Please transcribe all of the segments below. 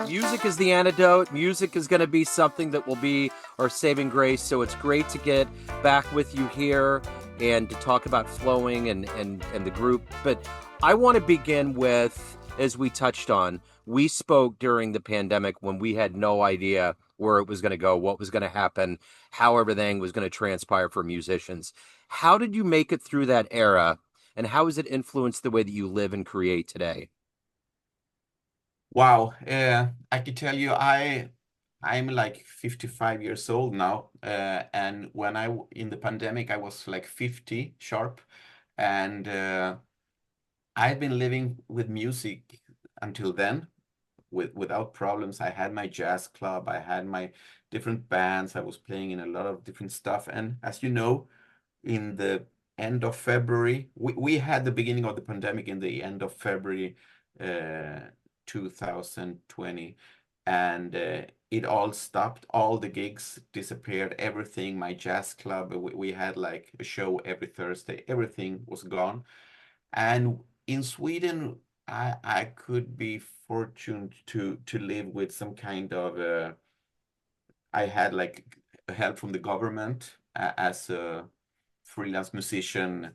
Music is the antidote. Music is going to be something that will be our saving grace. So it's great to get back with you here and to talk about flowing and the group. But I want to begin with, as we touched on, we spoke during the pandemic when we had no idea where it was going to go, what was going to happen, how everything was going to transpire for musicians. How did you make it through that era? And how has it influenced the way that you live and create today? Wow, I can tell you, I'm like 55 years old now, and when in the pandemic I was like 50 sharp, and I've been living with music until then, without problems. I had my jazz club, I had my different bands, I was playing in a lot of different stuff, and as you know, in the end of February. We had the beginning of the pandemic in the end of February uh, 2020, and it all stopped. All the gigs disappeared, everything. My jazz club, we had like a show every Thursday, everything was gone. And in Sweden, I could be fortunate to live with some kind of I had like help from the government as a freelance musician,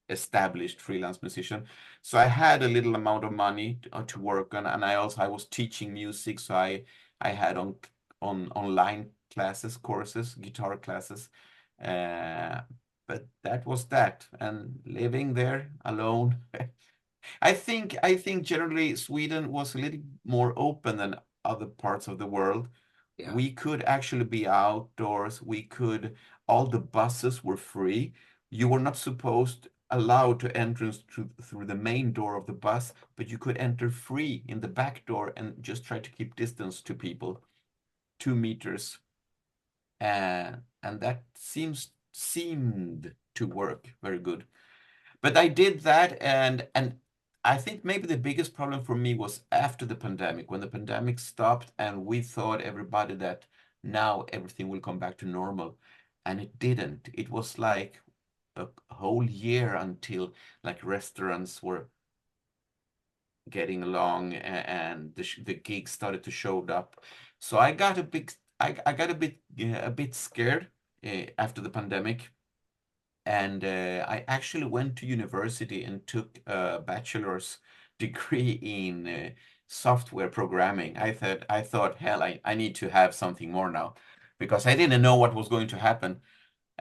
established freelance musician. So I had a little amount of money to work on, and I was teaching music, so I had on online classes, courses, guitar classes. Uh, but that was that, and living there alone. I think generally Sweden was a little more open than other parts of the world. Yeah. We could actually be outdoors. All the buses were free. You were not allowed to enter through the main door of the bus, but you could enter free in the back door and just try to keep distance to people, 2 meters. And that seemed to work very good. But I did that, and I think maybe the biggest problem for me was after the pandemic, when the pandemic stopped and we thought everybody that now everything will come back to normal, and it didn't. It was like a whole year until like restaurants were getting along and the gigs started to show up. So I got a bit scared after the pandemic, and I actually went to university and took a bachelor's degree in software programming. I thought, hell, I need to have something more now because I didn't know what was going to happen.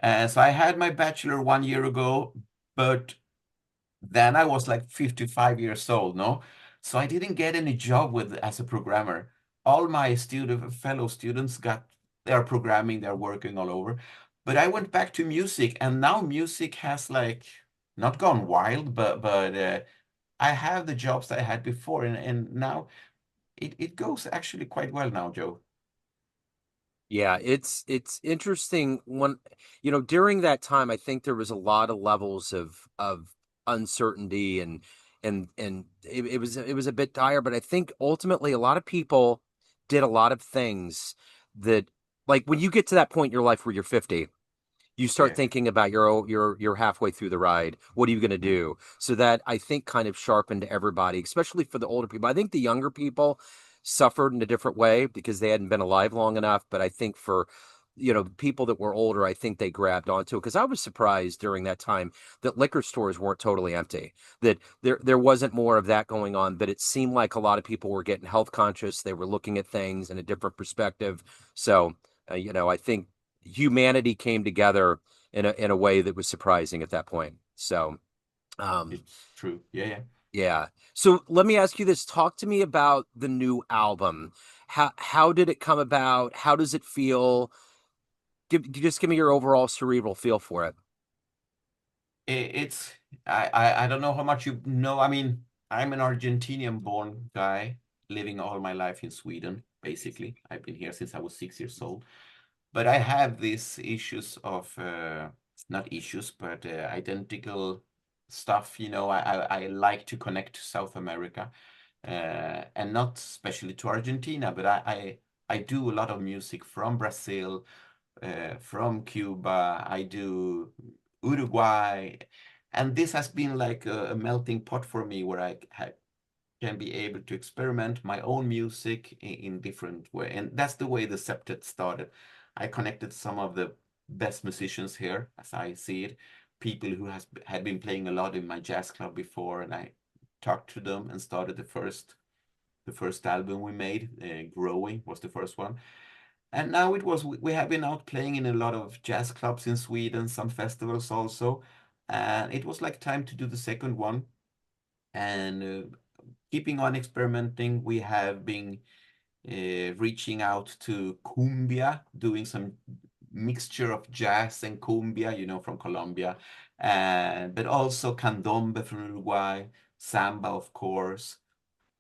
So I had my bachelor 1 year ago, but then I was like 55 years old, no? So I didn't get any job with as a programmer. All my fellow students got their programming, they're working all over. But I went back to music, and now music has like not gone wild, but I have the jobs that I had before, and now it goes actually quite well now, Joe. Yeah, it's interesting when during that time I think there was a lot of levels of uncertainty and it was a bit dire, but I think ultimately a lot of people did a lot of things that, like, when you get to that point in your life where you're 50, you start Yeah. thinking about you're halfway through the ride. What are you going to Mm. do? So that, I think, kind of sharpened everybody, especially for the older people. I think the younger people suffered in a different way because they hadn't been alive long enough. But I think for people that were older, I think they grabbed onto it because I was surprised during that time that liquor stores weren't totally empty. That there wasn't more of that going on. But it seemed like a lot of people were getting health conscious. They were looking at things in a different perspective. So I think humanity came together in a way that was surprising at that point. So, um, It's true. Yeah, yeah. yeah. So let me ask you this. Talk to me about the new album. How did it come about? How does it feel? Just give me your overall cerebral feel for it. It's I don't know how much you know. I mean, I'm an Argentinian born guy living all my life in Sweden, basically. I've been here since I was 6 years old. But I have these issues of not issues, but identical stuff. I like to connect to South America, and not especially to Argentina, but I do a lot of music from Brazil, from Cuba. I do Uruguay. And this has been like a melting pot for me where can be able to experiment my own music in different way. And that's the way the septet started. I connected some of the best musicians here, as I see it, people who had been playing a lot in my jazz club before, and I talked to them and started the first album we made. Growing was the first one. And now we have been out playing in a lot of jazz clubs in Sweden, some festivals also. And it was like time to do the second one. And keeping on experimenting, we have been reaching out to cumbia, doing some mixture of jazz and cumbia, from Colombia, but also candombe from Uruguay, samba, of course.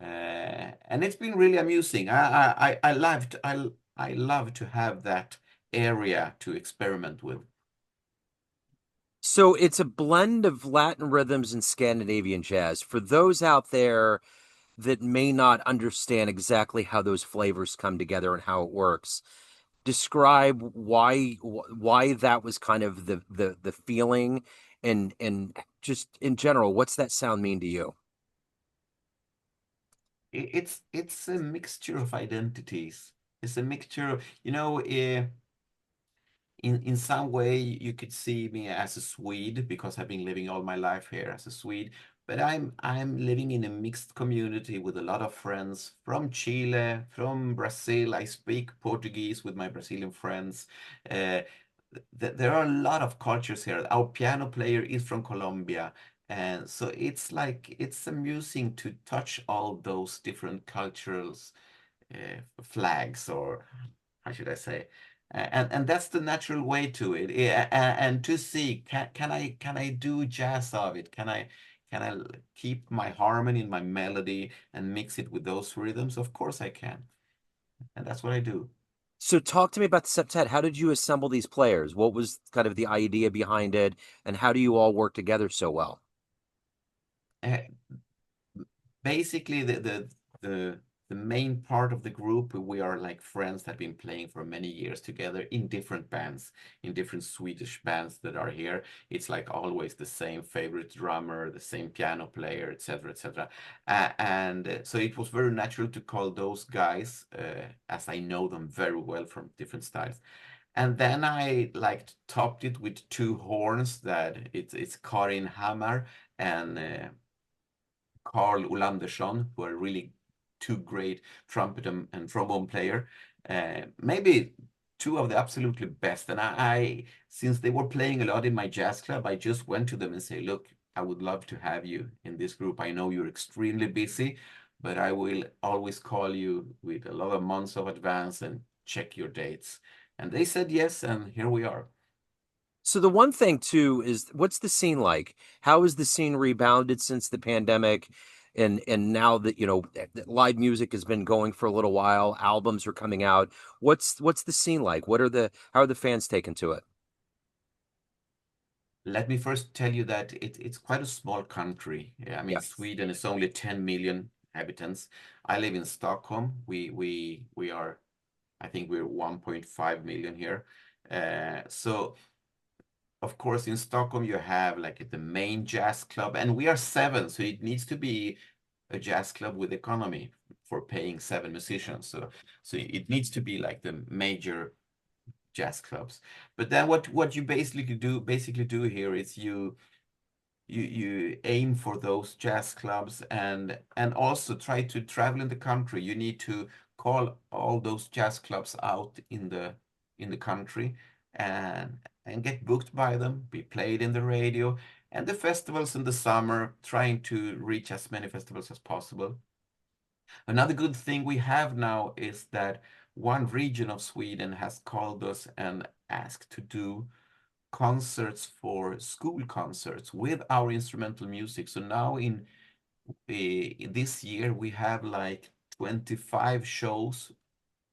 And it's been really amusing. I love to have that area to experiment with. So it's a blend of Latin rhythms and Scandinavian jazz. For those out there that may not understand exactly how those flavors come together and how it works, describe why that was kind of the feeling, and just in general, what's that sound mean to you? It's a mixture of identities. It's a mixture of, in some way you could see me as a Swede because I've been living all my life here as a Swede, but I'm living in a mixed community with a lot of friends from Chile, from Brazil. I speak Portuguese with my Brazilian friends. Uh, there are a lot of cultures here. Our piano player is from Colombia. And so it's amusing to touch all those different cultures, flags, or how should I say? And that's the natural way to it. And to see, can I do jazz of it? Can I keep my harmony and my melody and mix it with those rhythms? Of course I can, and that's what I do. So talk to me about the septet. How did you assemble these players? What was kind of the idea behind it, and how do you all work together so well? Uh, Basically, the the main part of the group, we are like friends that have been playing for many years together in different bands, in different Swedish bands that are here. It's like always the same favorite drummer, the same piano player, etc., etc. And so it was very natural to call those guys, as I know them very well from different styles. And then I like topped it with two horns that it's Karin Hammar and Carl Olandersson, who are really two great trumpet and trombone player. Maybe two of the absolutely best. And since they were playing a lot in my jazz club, I just went to them and say, look, I would love to have you in this group. I know you're extremely busy, but I will always call you with a lot of months of advance and check your dates. And they said yes, and here we are. So the one thing too is, what's the scene like? How has the scene rebounded since the pandemic? And now that live music has been going for a little while, albums are coming out. What's the scene like? How are the fans taking to it? Let me first tell you that it's quite a small country. Yeah, I mean, Yes. Sweden is only 10 million inhabitants. I live in Stockholm. We are, I think we're 1.5 million here. So of course in Stockholm you have like the main jazz club, and we are seven, so it needs to be a jazz club with economy for paying seven musicians. So it needs to be like the major jazz clubs. But then what you basically do here is you aim for those jazz clubs, and also try to travel in the country. You need to call all those jazz clubs out in the country, and get booked by them, be played in the radio, and the festivals in the summer, trying to reach as many festivals as possible. Another good thing we have now is that one region of Sweden has called us and asked to do concerts for school concerts with our instrumental music. So now in this year we have like 25 shows,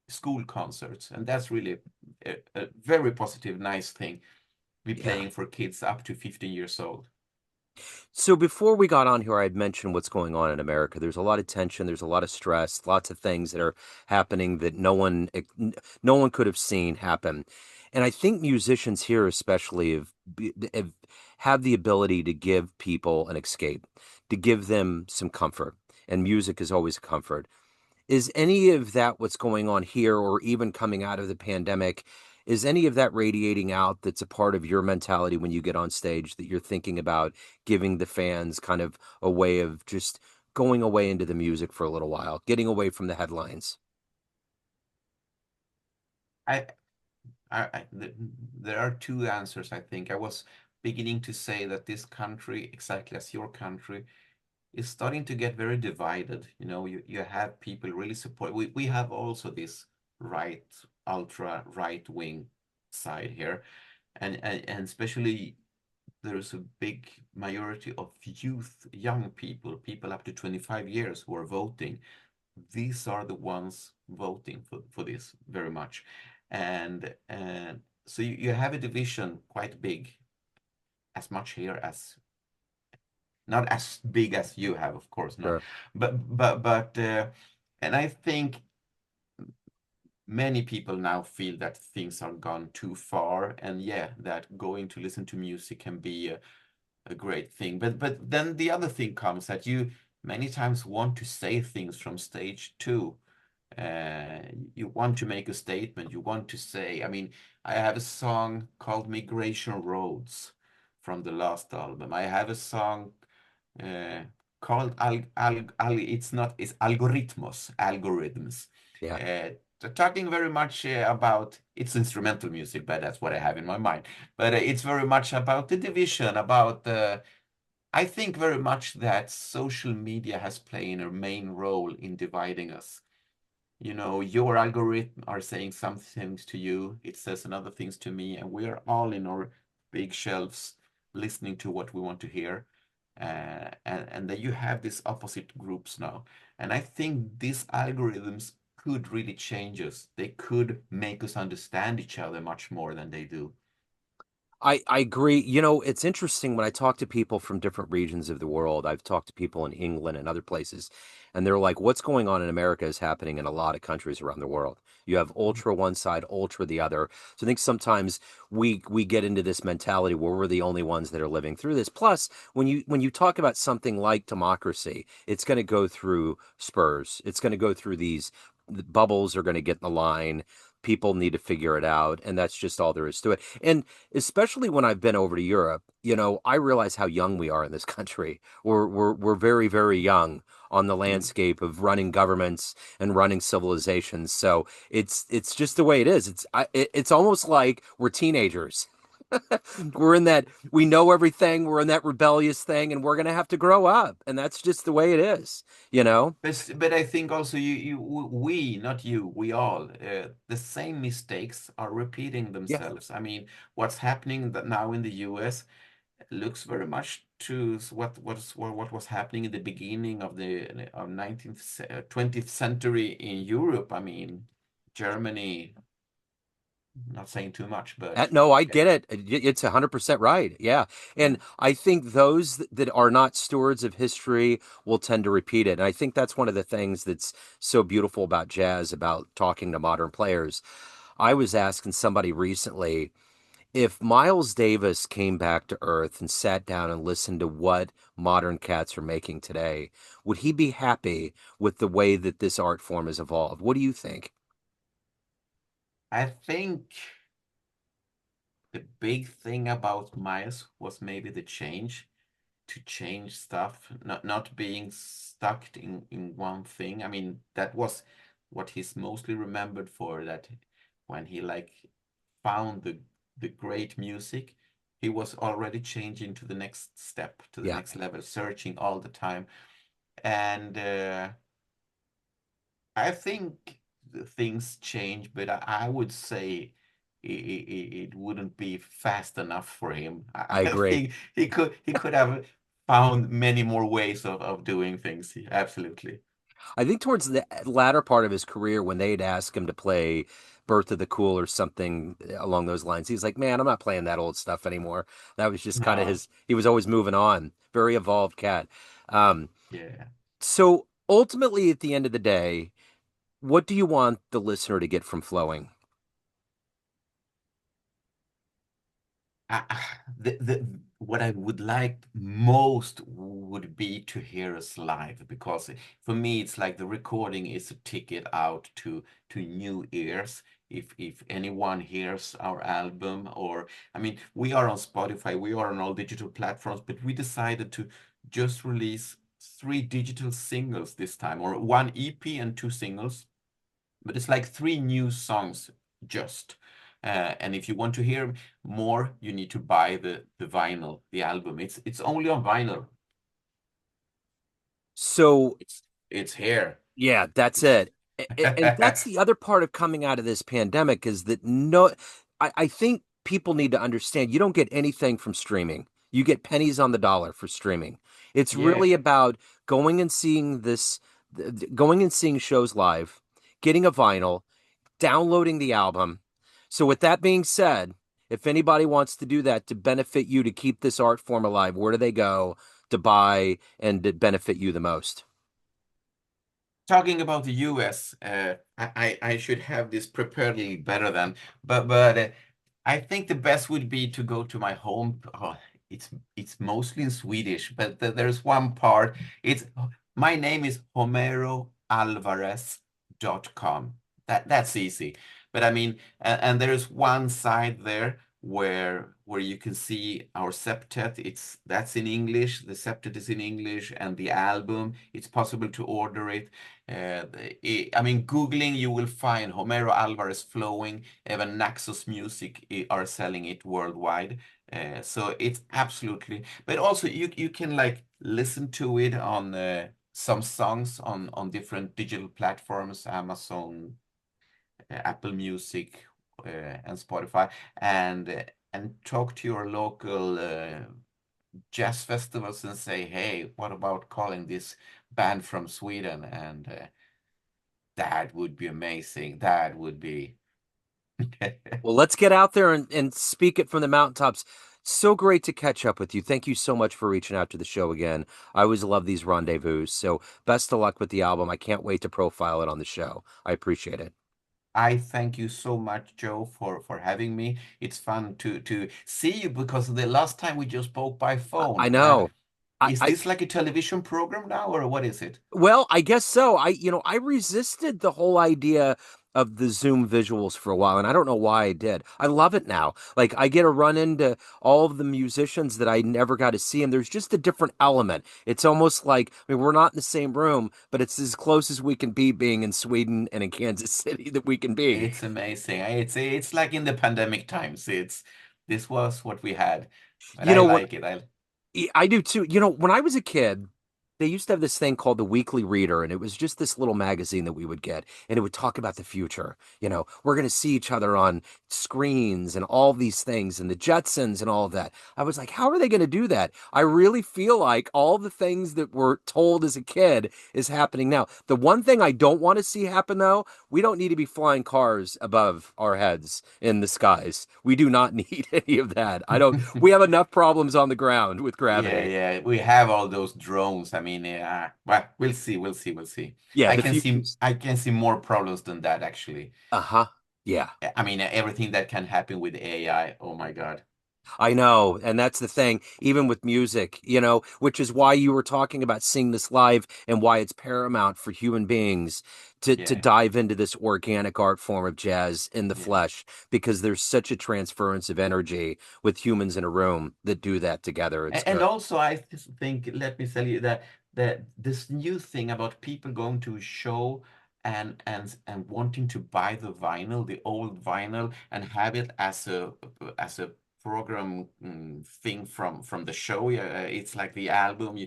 school concerts, and that's really a very positive, nice thing. Be Yeah. playing for kids up to 15 years old. So before we got on here, I had mentioned what's going on in America. There's a lot of tension, there's a lot of stress, lots of things that are happening that no one could have seen happen. And I think musicians here, especially, have the ability to give people an escape, to give them some comfort. And music is always a comfort. Is any of that what's going on here, or even coming out of the pandemic? Is any of that radiating out that's a part of your mentality when you get on stage that you're thinking about giving the fans kind of a way of just going away into the music for a little while, getting away from the headlines? I, there are two answers, I think. I was beginning to say that this country, exactly as your country, is starting to get very divided. You know, you have people really support. We have also this right, ultra right wing side here, and especially there's a big majority of youth, young people, people up to 25 years who are voting. These are the ones voting for this very much. And so you have a division quite big, as much here as not as big as you have, of course not, Sure. but and I think many people now feel that things are gone too far, and yeah, that going to listen to music can be a great thing. But then the other thing comes that you many times want to say things from stage too. Uh, you want to make a statement. You want to say, I mean, I have a song called Migration Roads from the last album. I have a song uh, called it's not, it's algorithms. Yeah. Uh, Talking very much about, it's instrumental music, but that's what I have in my mind. But it's very much about the division, about I think very much that social media has played a main role in dividing us. You know, your algorithm are saying some things to you, it says another things to me, and we're all in our big shelves listening to what we want to hear. And then you have these opposite groups now. And I think these algorithms could really change us. They could make us understand each other much more than they do. I agree. You know, it's interesting when I talk to people from different regions of the world. I've talked to people in England and other places, and they're like, what's going on in America is happening in a lot of countries around the world. You have ultra one side, ultra the other. So I think sometimes we get into this mentality where we're the only ones that are living through this. Plus, when you talk about something like democracy, it's going to go through spurs. It's going to go through these the bubbles are going to get in the line. People need to figure it out, and that's just all there is to it. And especially when I've been over to Europe, you know, I realize how young we are in this country. We're very, very young on the Mm. landscape of running governments and running civilizations. So it's just the way it is. It's almost like we're teenagers. We're in that we know everything. We're in that rebellious thing, and we're gonna have to grow up, and that's just the way it is. You know? But I think also we, not you, we all, the same mistakes are repeating Yeah. themselves. I mean, what's happening that now in the US looks very much to what was happening in the beginning of the of 19th, 20th century in Europe. I mean, Germany, not saying too much, but No, I yeah. get it. It's 100% right. Yeah. Mm. And I think those that are not stewards of history will tend to repeat it. And I think that's one of the things that's so beautiful about jazz, about talking to modern players. I was asking somebody recently if Miles Davis came back to Earth and sat down and listened to what modern cats are making today, would he be happy with the way that this art form has evolved? What do you think? I think the big thing about Miles was maybe the change. To change stuff, not being stuck in one thing. I mean, that was what he's mostly remembered for, that when he like found the great music, he was already changing to the next step, to the Yeah, next level, searching all the time. And I think things change, but I would say it wouldn't be fast enough for him. I I agree. think he could have found many more ways of doing things. Absolutely. I think towards the latter part of his career, when they'd ask him to play Birth of the Cool or something along those lines, he's like, man, I'm not playing that old stuff anymore. That was just kind of No, his, he was always moving on. Very evolved cat. Um, yeah. so ultimately, at the end of the day, what do you want the listener to get from flowing? What I would like most would be to hear us live, because for me it's like the recording is a ticket out to new ears. If anyone hears our album, or I mean, we are on Spotify, we are on all digital platforms, but we decided to just release three digital singles this time, or one EP and two singles, but it's like three new songs just. And if you want to hear more, you need to buy the vinyl, the album. It's only on vinyl. So It's here. yeah, that's It's it. And that's the other part of coming out of this pandemic is that no, I think people need to understand you don't get anything from streaming. You get pennies on the dollar for streaming. It's yeah. really about going and seeing this, going and seeing shows live, getting a vinyl, downloading the album. So, with that being said, if anybody wants to do that to benefit you to keep this art form alive, where do they go to buy and to benefit you the most? Talking about the US, I should have this prepared a little better than, but I think the best would be to go to my home. Oh, it's mostly in Swedish, but there's one part. It's my name is homeroalvarez.com. That's easy. But I mean, and there's one side there where you can see our septet. That's in English. The septet is in English, and the album. It's possible to order it. I mean, Googling, you will find Homero Alvarez flowing. Even Naxos Music are selling it worldwide. So it's absolutely, but also you can like listen to it on some songs on different digital platforms, Amazon, Apple Music, and Spotify, and talk to your local jazz festivals and say, hey, what about calling this band from Sweden? And that would be amazing. That would be. Well, let's get out there and speak it from the mountaintops. So great to catch up with you. Thank you so much for reaching out to the show again. I always love these rendezvous. So best of luck with the album. I can't wait to profile it on the show. I appreciate it. I thank you so much, Joe, for having me. It's fun to see you, because the last time we just spoke by I phone. know. Is I this like a television program now, or what is it? Well, I guess so. I resisted the whole idea of the Zoom visuals for a while, and I don't know why I did. I love it now. Like I get to run into all of the musicians that I never got to see, and there's just a different element. It's almost like, I mean, we're not in the same room, but it's as close as we can be being in Sweden and in Kansas City that we can be. It's amazing. It's like in the pandemic times. This was what we had, but You I know what? like it. I I do too. When I was a kid, they used to have this thing called the Weekly Reader, and it was just this little magazine that we would get, and it would talk about the future. We're going to see each other on screens and all these things, and the Jetsons and all of that. I was like, how are they going to do that? I really feel like all the things that were told as a kid is happening now. The one thing I don't want to see happen, though, we don't need to be flying cars above our heads in the skies. We do not need any of that. I don't, we have enough problems on the ground with yeah, gravity. yeah. We have all those drones. I mean, yeah. Well, we'll see. We'll see. We'll see. Yeah, I the can see. future's I can see more problems than that, actually. uh-huh. Yeah, I mean, everything that can happen with AI. Oh my God. I know. And that's the thing, even with music, which is why you were talking about seeing this live and why it's paramount for human beings to Yeah, dive into this organic art form of jazz in the yeah. flesh, because there's such a transference of energy with humans in a room that do that together. It's And good. also, I think, let me tell you that this new thing about people going to a show and wanting to buy the vinyl, the old vinyl, and have it as a program thing from the show. Yeah, it's like the album.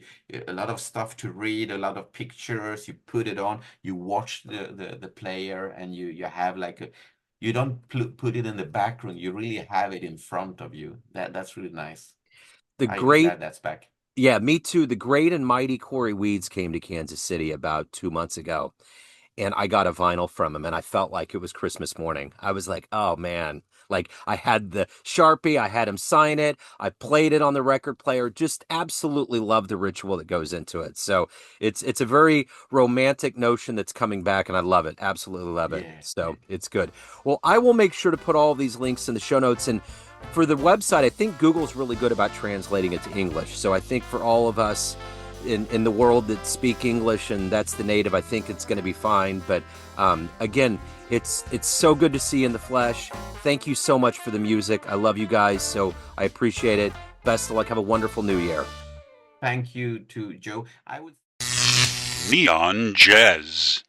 A lot of stuff to read, a lot of pictures. You put it on, you watch the player, and you have like a. You don't put it in the background. You really have it in front of you. That's really nice. The I'm great glad that's back. Yeah, me too. The great and mighty Corey Weeds came to Kansas City about 2 months ago, and I got a vinyl from him, and I felt like it was Christmas morning. I was like, oh man. Like I had the Sharpie, I had him sign it, I played it on the record player, just absolutely love the ritual that goes into it. So it's a very romantic notion that's coming back, and I love it. Absolutely love it. Yeah, yeah. So it's good. Well, I will make sure to put all of these links in the show notes. And For the website, I think Google's really good about translating it to English. So I think for all of us in the world that speak English and that's the native, I think it's going to be fine. But again, it's so good to see you in the flesh. Thank you so much for the music. I love you guys, so I appreciate it. Best of luck. Have a wonderful new year. Thank you to Joe. I would Neon Jazz.